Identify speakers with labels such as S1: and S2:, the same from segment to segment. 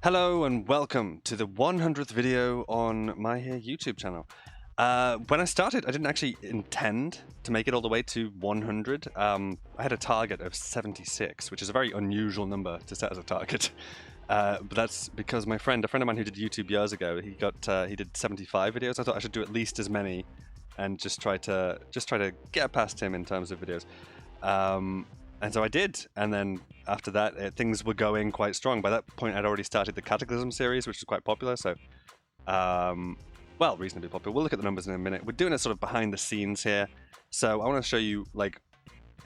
S1: Hello and welcome to the 100th video on my YouTube channel. When I started, I didn't actually intend to make it all the way to 100. I had a target of 76, which is a very unusual number to set as a target. But that's because a friend of mine who did YouTube years ago, he did 75 videos. I thought I should do at least as many, and just try to get past him in terms of videos. And so I did, and then after that, things were going quite strong. By that point, I'd already started the Cataclysm series, which was quite popular, so, well, reasonably popular. We'll look at the numbers in a minute. We're doing a sort of behind the scenes here, so I want to show you, like,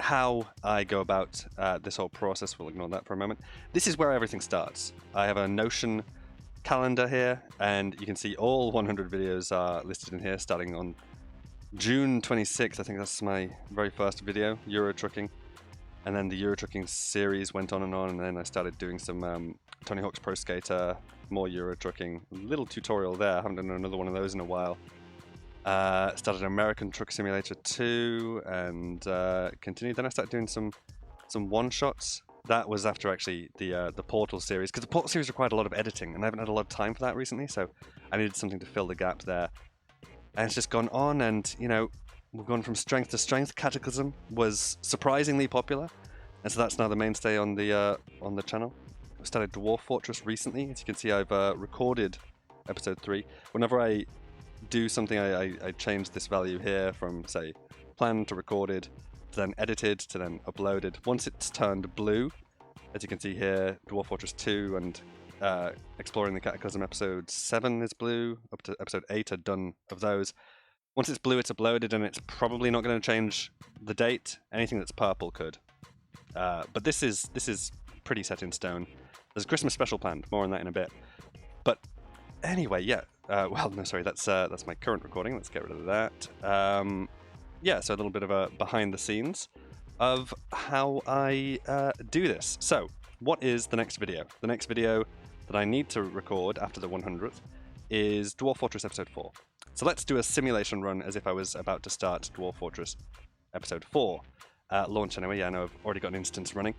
S1: how I go about this whole process. We'll ignore that for a moment. This is where everything starts. I have a Notion calendar here, and you can see all 100 videos are listed in here, starting on June 26th. I think that's my very first video, Euro Trucking. And then the Euro Trucking series went on, and then I started doing some Tony Hawk's Pro Skater, more Euro Trucking, little tutorial there. I haven't done another one of those in a while. Started American Truck Simulator 2, and continued. Then I started doing some one-shots. That was after actually the Portal series, because the Portal series required a lot of editing, and I haven't had a lot of time for that recently, so I needed something to fill the gap there. And it's just gone on, and, you know, we've gone from strength to strength. Cataclysm was surprisingly popular, and so that's now the mainstay on the channel. I started Dwarf Fortress recently. As you can see, I've recorded episode 3. Whenever I do something, I change this value here from, say, planned to recorded, to then edited, to then uploaded. Once it's turned blue, as you can see here, Dwarf Fortress 2 and Exploring the Cataclysm episode 7 is blue, up to episode 8 are done of those. Once it's blue, it's uploaded, and it's probably not going to change the date. Anything that's purple could. But this is pretty set in stone. There's a Christmas special planned. More on that in a bit. But anyway, yeah. Well, no, sorry. That's my current recording. Let's get rid of that. Yeah, so a little bit of a behind the scenes of how I do this. So, what is the next video? The next video that I need to record after the 100th is Dwarf Fortress Episode 4. So let's do a simulation run as if I was about to start Dwarf Fortress Episode 4. Launch anyway. Yeah, I know I've already got an instance running.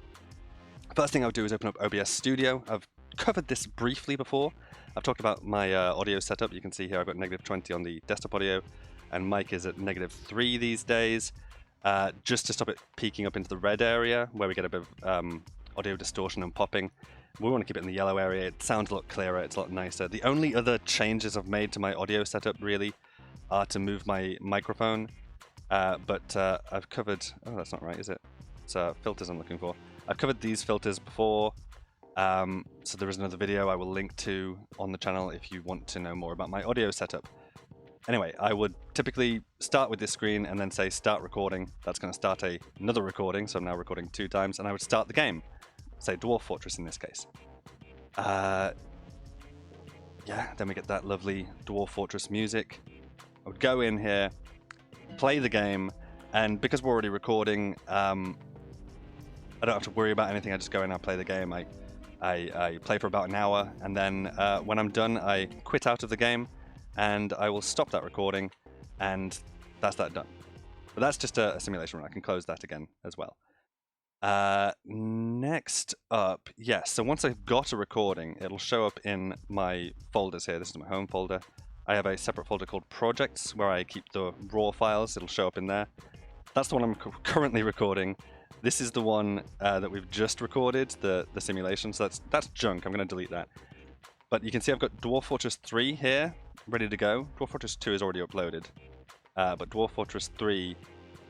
S1: First thing I would do is open up OBS Studio. I've covered this briefly before. I've talked about my audio setup. You can see here I've got -20 on the desktop audio, and mic is at -3 these days, just to stop it peaking up into the red area where we get a bit of audio distortion and popping. We want to keep it in the yellow area. It sounds a lot clearer, it's a lot nicer. The only other changes I've made to my audio setup really are to move my microphone, but I've covered... Oh, that's not right, is it? It's filters I'm looking for. I've covered these filters before, so there is another video I will link to on the channel if you want to know more about my audio setup. Anyway, I would typically start with this screen and then say start recording. That's going to start another recording, so I'm now recording 2 times, and I would start the game. Say Dwarf Fortress in this case. Yeah, then we get that lovely Dwarf Fortress music. I would go in here, play the game, and because we're already recording, I don't have to worry about anything. I just go in, I play the game, I play for about an hour, and then when I'm done, I quit out of the game, and I will stop that recording, and that's that done. But that's just a simulation run. I can close that again as well. Next up, yes, so once I've got a recording, it'll show up in my folders here. This is my home folder. I have a separate folder called Projects where I keep the raw files. It'll show up in there. That's the one I'm currently recording. This is the one that we've just recorded, the simulation, so that's junk. I'm going to delete that. But you can see I've got Dwarf Fortress 3 here, ready to go. Dwarf Fortress 2 is already uploaded, but Dwarf Fortress 3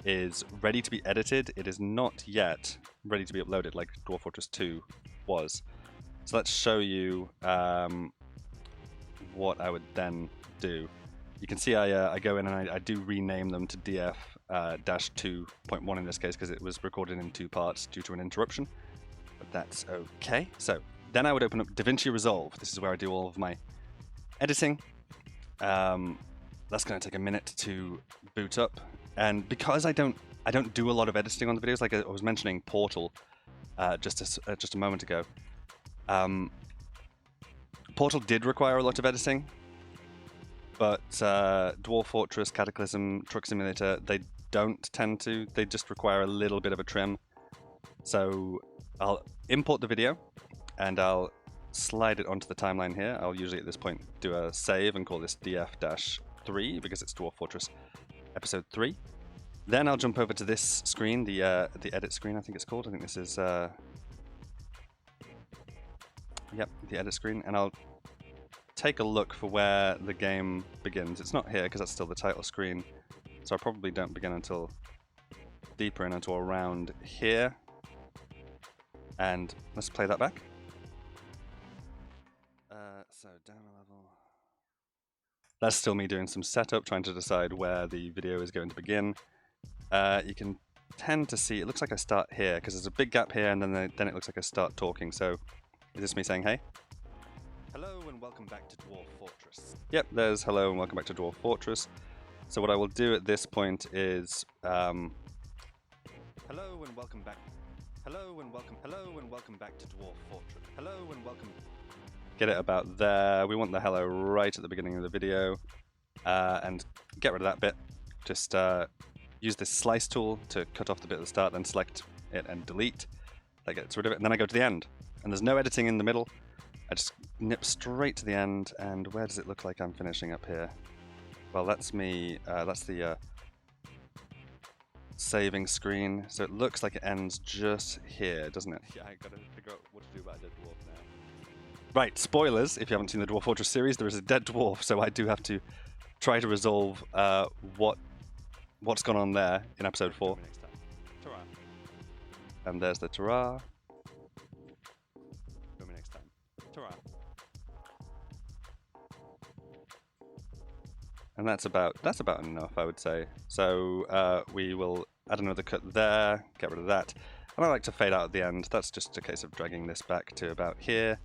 S1: is ready to be edited. It is not yet ready to be uploaded like Dwarf Fortress 2 was. So let's show you what I would then do. You can see I go in and I do rename them to DF-2.1 in this case because it was recorded in 2 parts due to an interruption, but that's okay. So then I would open up DaVinci Resolve. This is where I do all of my editing. That's going to take a minute to boot up. And because I don't do a lot of editing on the videos, like I was mentioning Portal just a moment ago. Portal did require a lot of editing, but Dwarf Fortress, Cataclysm, Truck Simulator, they don't tend to. They just require a little bit of a trim. So I'll import the video, and I'll slide it onto the timeline here. I'll usually at this point do a save and call this DF-3 because it's Dwarf Fortress Episode 3. Then I'll jump over to this screen, the edit screen I think it's called. I think this is, yep, the edit screen, and I'll take a look for where the game begins. It's not here because that's still the title screen, so I probably don't begin until deeper in, until around here. And let's play that back. So down a level. That's still me doing some setup, trying to decide where the video is going to begin. You can tend to see, it looks like I start here, because there's a big gap here, and then it looks like I start talking. So is this me saying hey? Hello and welcome back to Dwarf Fortress. Yep, there's hello and welcome back to Dwarf Fortress. So what I will do at this point is hello and welcome back. Hello and welcome back to Dwarf Fortress. Hello and welcome. Get it about there. We want the hello right at the beginning of the video, and get rid of that bit. Just use this slice tool to cut off the bit at the start, then select it and delete. That gets rid of it, and then I go to the end. And there's no editing in the middle. I just nip straight to the end, and where does it look like I'm finishing up here? Well, that's me. That's the saving screen. So it looks like it ends just here, doesn't it? Yeah, I gotta figure out what to do about a dead dwarf now. Right, spoilers, if you haven't seen the Dwarf Fortress series, there is a dead dwarf, so I do have to try to resolve what's gone on there in episode 4. And there's the ta-ra. Next time. Ta-ra. And that's about enough, I would say. So we will add another cut there, get rid of that. And I like to fade out at the end. That's just a case of dragging this back to about here,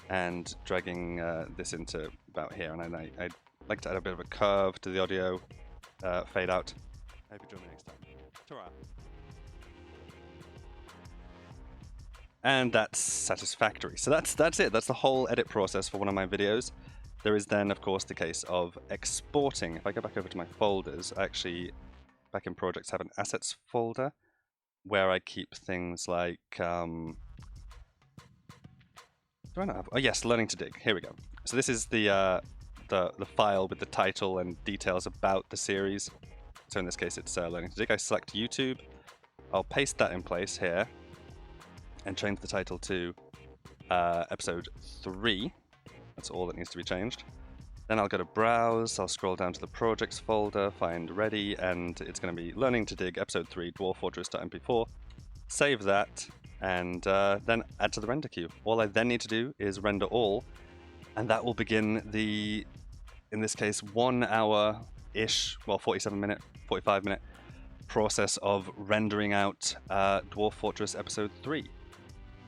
S1: and dragging this into about here. And I like to add a bit of a curve to the audio, fade out. I hope you join me next time. Ta-ra. And that's satisfactory. So that's it. That's the whole edit process for one of my videos. There is then, of course, the case of exporting. If I go back over to my folders, I actually, back in projects, have an assets folder where I keep things like, do I not have? Oh yes, learning to dig. Here we go. So this is the file with the title and details about the series. So in this case, it's learning to dig. I select YouTube. I'll paste that in place here and change the title to episode 3. That's all that needs to be changed. Then I'll go to browse. I'll scroll down to the projects folder, find ready, and it's going to be learning to dig episode 3 Dwarf Fortress.mp4. Save that. And then add to the render queue. All I then need to do is render all, and that will begin the, in this case, 1 hour-ish, well, 45 minute process of rendering out Dwarf Fortress Episode 3.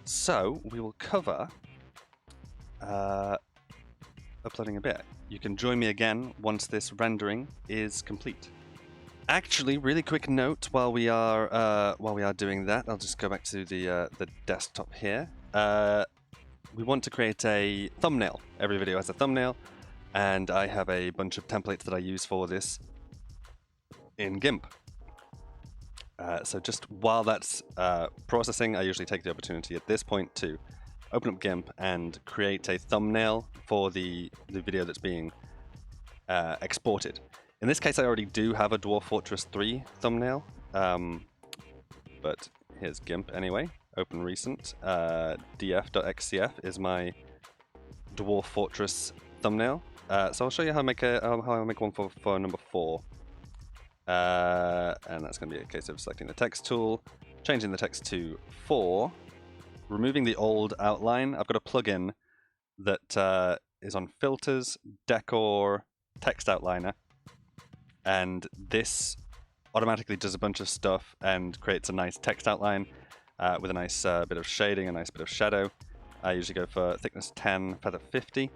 S1: So we will cover uploading a bit. You can join me again once this rendering is complete. Actually, really quick note while we are doing that, I'll just go back to the desktop here. We want to create a thumbnail. Every video has a thumbnail, and I have a bunch of templates that I use for this in GIMP. So just while that's processing, I usually take the opportunity at this point to open up GIMP and create a thumbnail for the video that's being exported. In this case, I already do have a Dwarf Fortress 3 thumbnail, but here's GIMP anyway. Open recent. df.xcf is my Dwarf Fortress thumbnail. So I'll show you how I make one for number 4. And that's going to be a case of selecting the text tool, changing the text to 4, removing the old outline. I've got a plugin that is on filters, decor, text outliner. And this automatically does a bunch of stuff and creates a nice text outline with a nice bit of shading, a nice bit of shadow. I usually go for thickness 10, feather 50,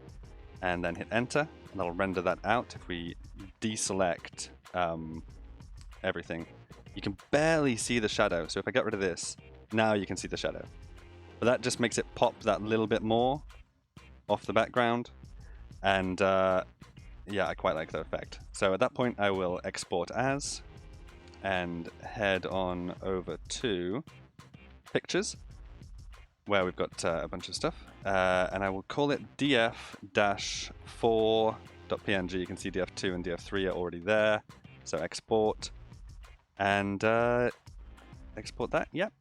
S1: and then hit enter, and that'll render that out. If we deselect everything, you can barely see the shadow. So if I get rid of this, now you can see the shadow. But that just makes it pop that little bit more off the background, and yeah, I quite like that effect. So at that point, I will export as, and head on over to pictures. where we've got a bunch of stuff, and I will call it df-4.png. You can see df2 and df3 are already there, so export, and export that, yep.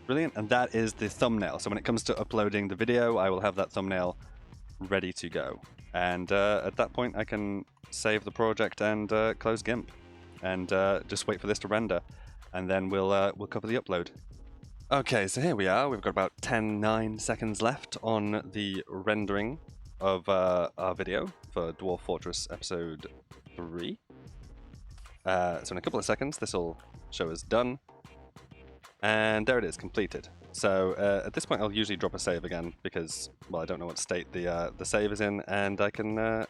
S1: Brilliant, and that is the thumbnail. So when it comes to uploading the video, I will have that thumbnail ready to go. And at that point, I can save the project and close GIMP, and just wait for this to render, and then we'll cover the upload. Okay, so here we are. We've got about 9 seconds left on the rendering of our video for Dwarf Fortress Episode 3. So in a couple of seconds, this will show us done. And there it is, completed. So at this point, I'll usually drop a save again because, well, I don't know what state the save is in, and I can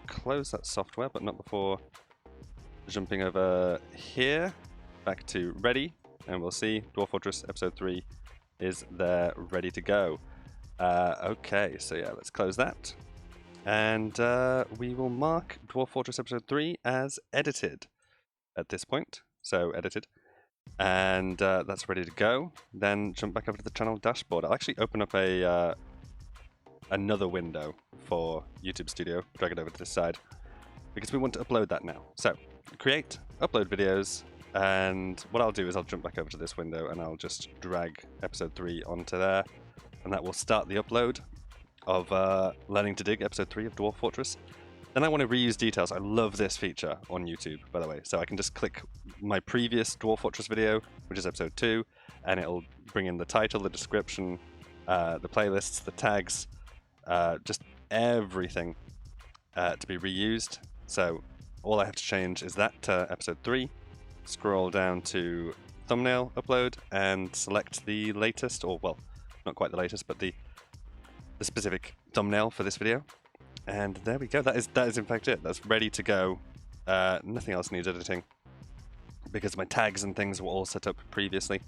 S1: close that software, but not before jumping over here, back to ready, and we'll see Dwarf Fortress Episode 3 is there, ready to go. Okay, so yeah, let's close that, and we will mark Dwarf Fortress Episode 3 as edited at this point. So edited. And that's ready to go. Then jump back over to the channel dashboard. I'll actually open up another window for YouTube Studio, drag it over to this side, because we want to upload that now. So create, upload videos, and what I'll do is I'll jump back over to this window and I'll just drag episode 3 onto there, and that will start the upload of Learning to Dig episode 3 of Dwarf Fortress. Then I want to reuse details. I love this feature on YouTube, by the way. So I can just click my previous Dwarf Fortress video, which is episode 2, and it'll bring in the title, the description, the playlists, the tags, just everything to be reused. So all I have to change is that to episode 3, scroll down to thumbnail upload, and select the latest, or well, not quite the latest, but the specific thumbnail for this video. And there we go. That is in fact it. That's ready to go. Nothing else needs editing because my tags and things were all set up previously.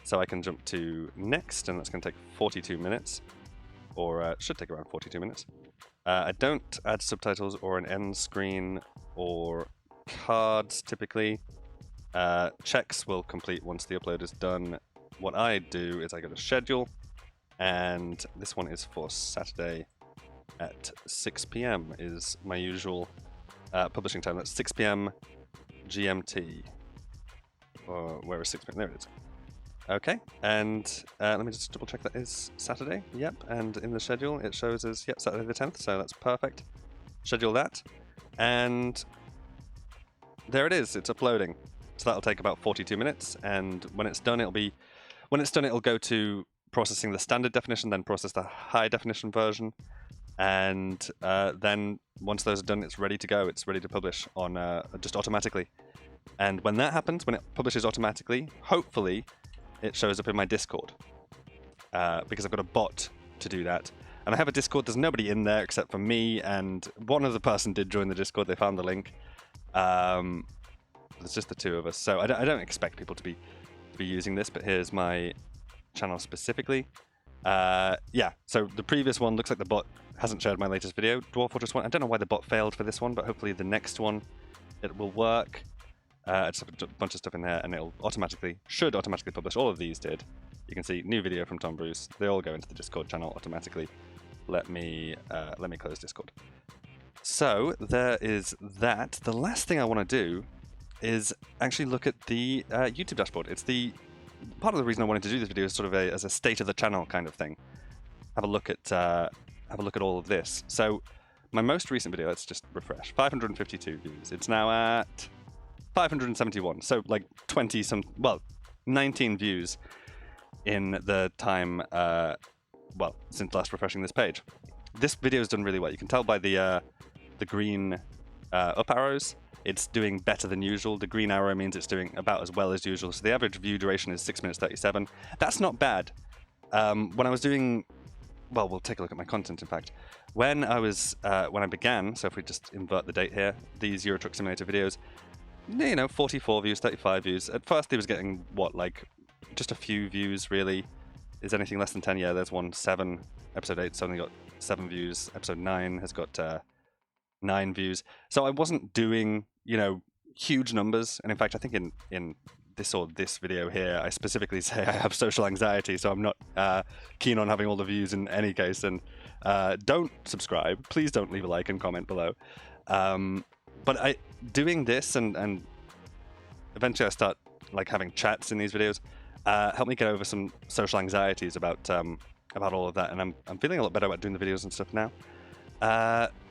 S1: So I can jump to next, and that's going to take 42 minutes, or should take around 42 minutes. I don't add subtitles or an end screen or cards typically. Checks will complete once the upload is done. What I do is I go to schedule, and this one is for Saturday at 6 PM is my usual publishing time. That's 6 PM GMT. Or where is 6 PM? There it is. Okay, and let me just double check that is Saturday. Yep, and in the schedule it shows as, yep, Saturday the 10th, so that's perfect. Schedule that, and there it is, it's uploading. So that'll take about 42 minutes, and when it's done, it'll go to processing the standard definition, then process the high definition version, and then once those are done, it's ready to go. It's ready to publish on just automatically. And when that happens, when it publishes automatically, hopefully it shows up in my Discord, because I've got a bot to do that. And I have a Discord. There's nobody in there except for me, and one other person did join the Discord. They found the link. There's just the two of us, so I don't expect people to be using this. But here's my channel specifically. Yeah, so the previous one looks like the bot hasn't shared my latest video, Dwarf Fortress 1. I don't know why the bot failed for this one, but hopefully the next one it will work. I just have a bunch of stuff in there, and it'll should automatically publish. All of these did. You can see new video from Tom Bruce. They all go into the Discord channel automatically. Let me close Discord. So there is that. The last thing I want to do is actually look at the YouTube dashboard. It's the part of the reason I wanted to do this video is sort of as a state of the channel kind of thing. Have a look at all of this. So my most recent video, let's just refresh. 552 views. It's now at 571. So like 19 views in the time since last refreshing this page. This video has done really well. You can tell by the green up arrows. It's doing better than usual. The green arrow means it's doing about as well as usual. So the average view duration is 6 minutes 37. That's not bad. When I was doing, well, we'll take a look at my content, in fact. When I began, so if we just invert the date here, these Euro Truck Simulator videos, 44 views, 35 views. At first they was getting, like just a few views, really. Is anything less than 10? Yeah, there's one, 7. Episode 8's only got 7 views. Episode 9 has got 9 views. So I wasn't doing, huge numbers. And in fact, I think in this video here, I specifically say I have social anxiety, so I'm not keen on having all the views in any case. And don't subscribe. Please don't leave a like and comment below. But doing this and eventually I start like having chats in these videos help me get over some social anxieties about all of that, and I'm feeling a lot better about doing the videos and stuff now.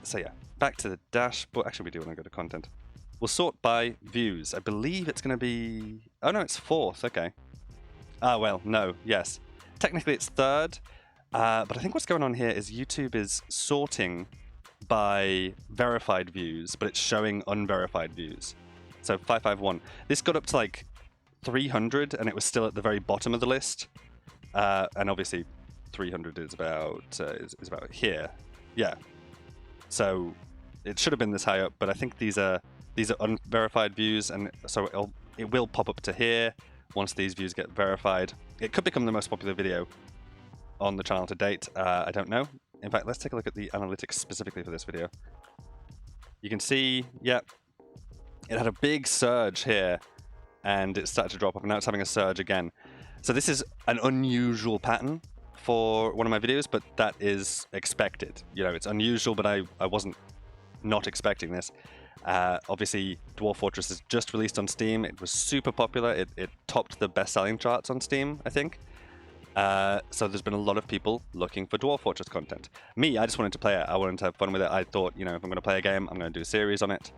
S1: So yeah, back to the dashboard. Actually, we do want to go to content. We'll sort by views. I believe it's going to be... Oh no, it's fourth. Okay. Ah, well, no. Yes. Technically, it's third. But I think what's going on here is YouTube is sorting by verified views, but it's showing unverified views. So 551. This got up to like 300, and it was still at the very bottom of the list. And obviously, 300 is about here. Yeah. So it should have been this high up, but I think these are unverified views, and so it will pop up to here once these views get verified. It could become the most popular video on the channel to date. I don't know. In fact, let's take a look at the analytics specifically for this video. You can see, yeah, it had a big surge here, and it started to drop off, and now it's having a surge again. So this is an unusual pattern for one of my videos, but that is expected. You know, it's unusual, but I wasn't not expecting this. Obviously, Dwarf Fortress is just released on Steam. It was super popular. It topped the best-selling charts on Steam, I think. So there's been a lot of people looking for Dwarf Fortress content. Me, I just wanted to play it. I wanted to have fun with it. I thought, you know, if I'm going to play a game, I'm going to do a series on it.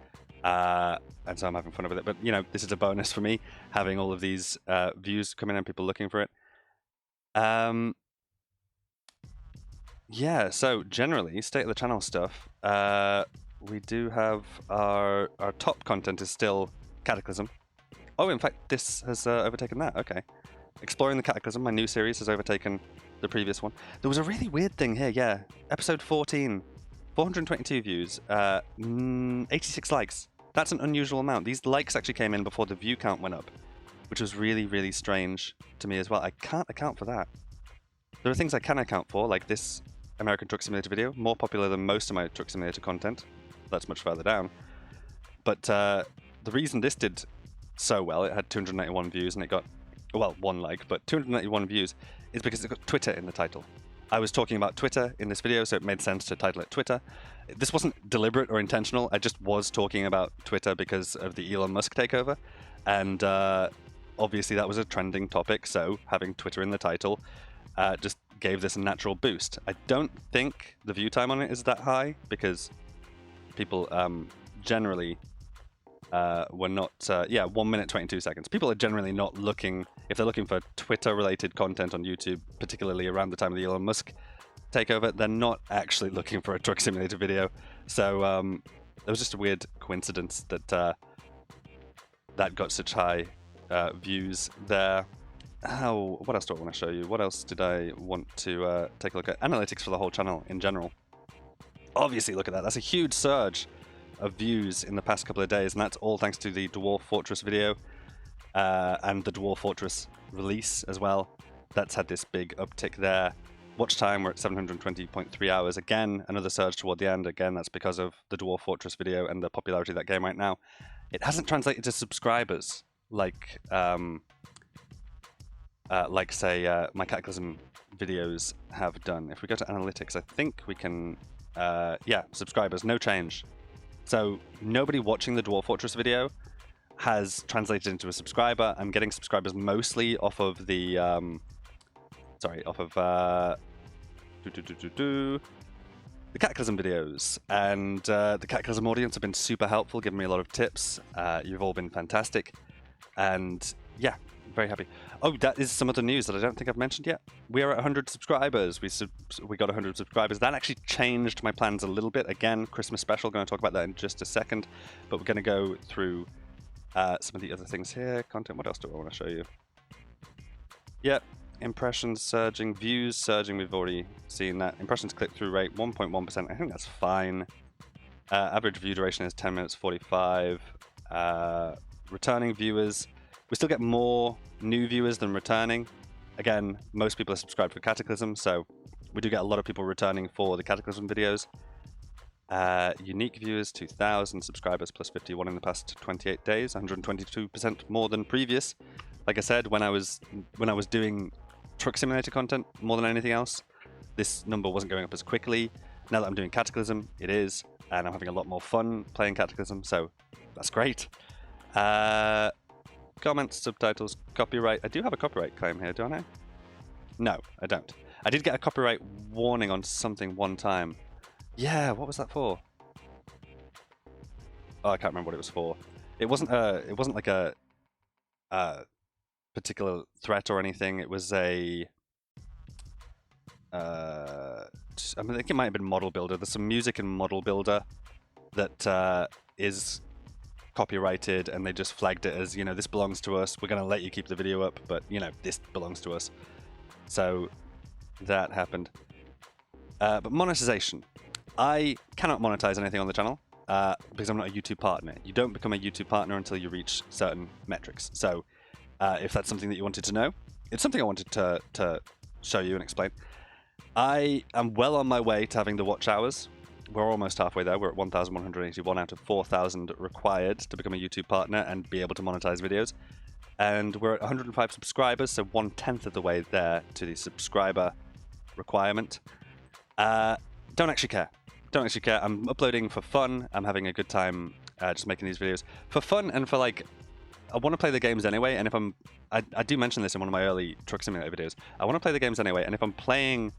S1: And so I'm having fun with it. But, you know, this is a bonus for me, having all of these views come in and people looking for it. Yeah, so generally, state of the channel stuff, we do have our top content is still Cataclysm. Oh, in fact, this has overtaken that. Okay. Exploring the Cataclysm, my new series, has overtaken the previous one. There was a really weird thing here, yeah. Episode 14, 422 views, 86 likes. That's an unusual amount. These likes actually came in before the view count went up, which was really, really strange to me as well. I can't account for that. There are things I can account for, like this American Truck Simulator video, more popular than most of my Truck Simulator content. That's much further down. But the reason this did so well, it had 291 views and it got, well, one like, but 291 views, is because it got Twitter in the title. I was talking about Twitter in this video, so it made sense to title it Twitter. This wasn't deliberate or intentional. I just was talking about Twitter because of the Elon Musk takeover. And obviously that was a trending topic, so having Twitter in the title just gave this a natural boost. I don't think the view time on it is that high because people generally were not, yeah, 1 minute 22 seconds. People are generally not looking, if they're looking for Twitter-related content on YouTube, particularly around the time of the Elon Musk takeover, they're not actually looking for a Truck Simulator video. So it was just a weird coincidence that that got such high views there. What else do I want to show you? What else did I want to take a look at? Analytics for the whole channel in general. Obviously, look at that. That's a huge surge of views in the past couple of days, and that's all thanks to the Dwarf Fortress video and the Dwarf Fortress release as well. That's had this big uptick there. Watch time, we're at 720.3 hours. Again, another surge toward the end. Again, that's because of the Dwarf Fortress video and the popularity of that game right now. It hasn't translated to subscribers like say, my Cataclysm videos have done. If we go to analytics, I think we can, yeah, subscribers, no change. So nobody watching the Dwarf Fortress video has translated into a subscriber. I'm getting subscribers mostly off of the, the Cataclysm videos. And the Cataclysm audience have been super helpful, giving me a lot of tips. You've all been fantastic. And yeah, very happy. Oh, that is some other news that I don't think I've mentioned yet. We are at 100 subscribers. We got 100 subscribers. That actually changed my plans a little bit. Again, Christmas special. Going to talk about that in just a second. But we're going to go through some of the other things here. Content. What else do I want to show you? Yep. Impressions surging. Views surging. We've already seen that. Impressions click-through rate 1.1%. I think that's fine. Average view duration is 10 minutes 45. Returning viewers. We still get more new viewers than returning. Again, most people are subscribed for Cataclysm, so we do get a lot of people returning for the Cataclysm videos. Unique viewers 2,000, subscribers plus 51 in the past 28 days, 122% more than previous. Like I said, when I was doing Truck Simulator content more than anything else, this number wasn't going up as quickly. Now that I'm doing Cataclysm, it is, and I'm having a lot more fun playing Cataclysm, so that's great. Comments, subtitles, copyright. I do have a copyright claim here, don't I? No, I don't. I did get a copyright warning on something one time. Yeah, what was that for? Oh, I can't remember what it was for. It wasn't like a particular threat or anything. It was a I think it might have been Model Builder. There's some music in Model Builder that is copyrighted, and they just flagged it as, you know, this belongs to us. We're going to let you keep the video up, but, you know, this belongs to us. So that happened. But monetization. I cannot monetize anything on the channel because I'm not a YouTube partner. You don't become a YouTube partner until you reach certain metrics. So if that's something that you wanted to know, it's something I wanted to show you and explain. I am well on my way to having the watch hours. We're almost halfway there. We're at 1,181 out of 4,000 required to become a YouTube partner and be able to monetize videos. And we're at 105 subscribers, so 1/10 of the way there to the subscriber requirement. Don't actually care. Don't actually care. I'm uploading for fun. I'm having a good time just making these videos for fun and for, like, I want to play the games anyway. And if I do mention this in one of my early Truck Simulator videos. I want to play the games anyway. And if I'm playing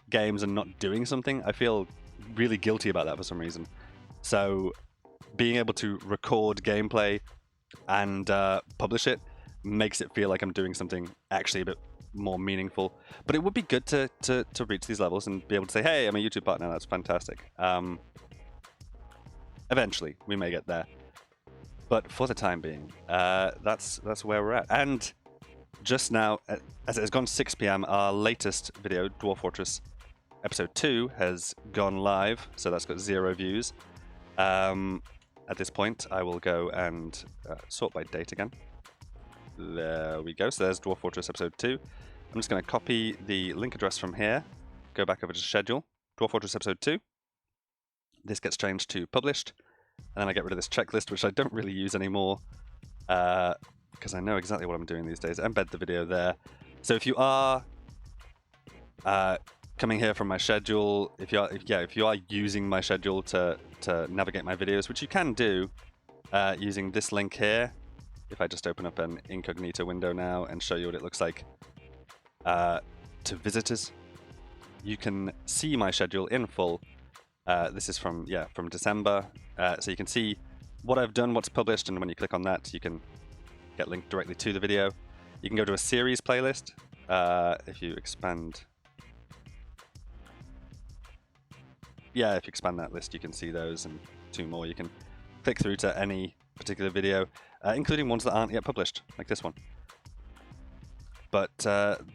S1: games and not doing something, I feel really guilty about that for some reason. So being able to record gameplay and publish it makes it feel like I'm doing something actually a bit more meaningful. But it would be good to reach these levels and be able to say, hey, I'm a YouTube partner. That's fantastic. Eventually, we may get there. But for the time being, that's where we're at. And just now, as it has gone 6 p.m., our latest video, Dwarf Fortress Episode 2, has gone live. So that's got 0 views. At this point, I will go and sort by date again. There we go. So there's Dwarf Fortress Episode 2. I'm just going to copy the link address from here, go back over to schedule, Dwarf Fortress Episode 2. This gets changed to published, and then I get rid of this checklist, which I don't really use anymore, because I know exactly what I'm doing these days. Embed the video there. So if you are coming here from my schedule, if you are using my schedule to navigate my videos, which you can do using this link here. If I just open up an incognito window now and show you what it looks like to visitors, you can see my schedule in full. This is from December, so you can see what I've done, what's published, and when you click on that, you can get linked directly to the video. You can go to a series playlist. If you expand, if you expand that list, you can see those and 2 more. You can click through to any particular video, including ones that aren't yet published, like this one. But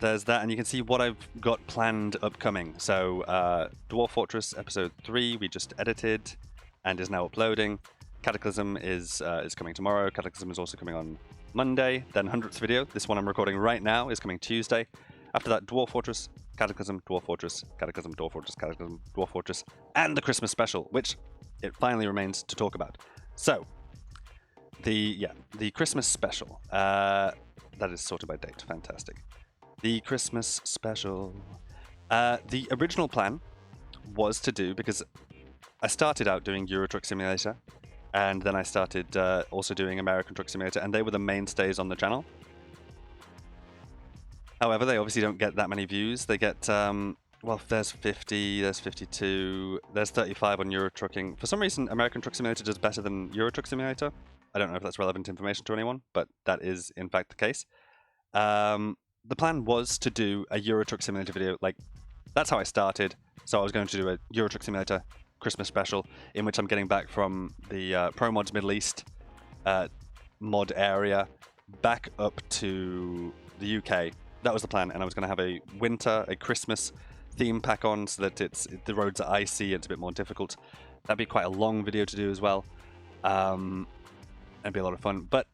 S1: there's that, and you can see what I've got planned upcoming. So Dwarf Fortress Episode 3 we just edited and is now uploading. Cataclysm is coming tomorrow. Cataclysm is also coming on Monday. Then 100th video, this one I'm recording right now, is coming Tuesday. After that, Dwarf Fortress, Cataclysm, Dwarf Fortress, Cataclysm, Dwarf Fortress, Cataclysm, Dwarf Fortress, and the Christmas special, which it finally remains to talk about. So the Christmas special. That is sorted by date. Fantastic. The Christmas special. The original plan was to do, because I started out doing Euro Truck Simulator, and then I started also doing American Truck Simulator, and they were the mainstays on the channel. However, they obviously don't get that many views. They get, well, there's 50, there's 52, there's 35 on Euro Trucking. For some reason, American Truck Simulator does better than Euro Truck Simulator. I don't know if that's relevant information to anyone, but that is in fact the case. The plan was to do a Euro Truck Simulator video. Like, that's how I started. So I was going to do a Euro Truck Simulator Christmas special, in which I'm getting back from the Pro Mods Middle East mod area back up to the UK. That was the plan, and I was going to have a winter, a Christmas theme pack on, so that the roads are icy, it's a bit more difficult. That'd be quite a long video to do as well. It'd be a lot of fun, but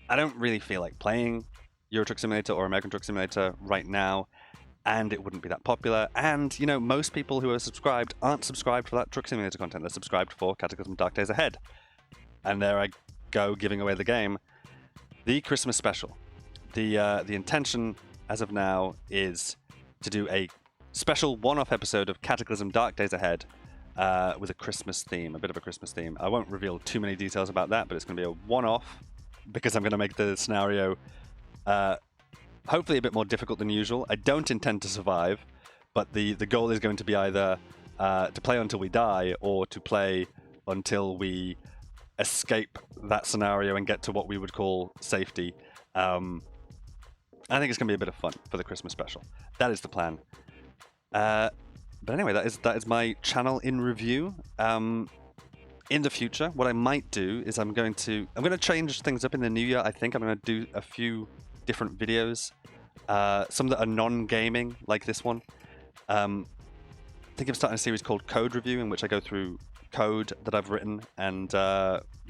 S1: I don't really feel like playing Euro Truck Simulator or American Truck Simulator right now. and it wouldn't be that popular. And, you know, most people who are subscribed aren't subscribed for that Truck Simulator content. They're subscribed for Cataclysm Dark Days Ahead. And there I go, giving away the game. The Christmas special. The intention, as of now, is to do a special one-off episode of Cataclysm Dark Days Ahead with a Christmas theme, a bit of a Christmas theme. I won't reveal too many details about that, but it's going to be a one-off because I'm going to make the scenario hopefully a bit more difficult than usual. I don't intend to survive, but the goal is going to be either to play until we die or to play until we escape that scenario and get to what we would call safety. I think it's going to be a bit of fun for the Christmas special. That is the plan. But anyway, that is my channel in review. In the future, what I might do is I'm going to change things up in the new year. I think I'm going to do a few different videos, some that are non-gaming, like this one. I think I'm starting a series called Code Review, in which I go through code that I've written and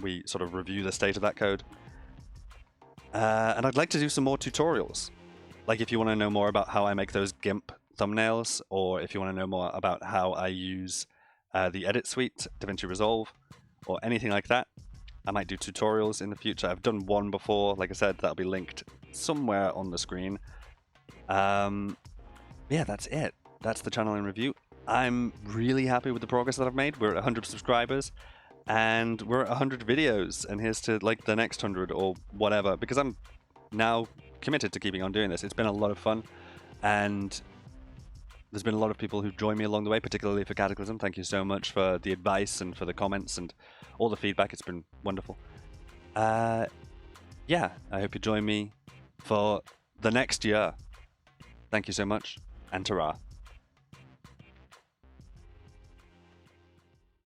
S1: we sort of review the state of that code. And I'd like to do some more tutorials. Like if you want to know more about how I make those GIMP thumbnails, or if you want to know more about how I use the edit suite, DaVinci Resolve, or anything like that, I might do tutorials in the future. I've done one before, like I said, that'll be linked somewhere on the screen. Yeah, that's it. That's the channel in review. I'm really happy with the progress that I've made. We're at 100 subscribers. And we're at 100 videos, and here's to like the next 100 or whatever, because I'm now committed to keeping on doing this. It's been a lot of fun, and there's been a lot of people who joined me along the way, particularly for Cataclysm. Thank you so much for the advice and for the comments and all the feedback. It's been wonderful. Yeah, I hope you join me for the next year. Thank you so much, and ta-ra.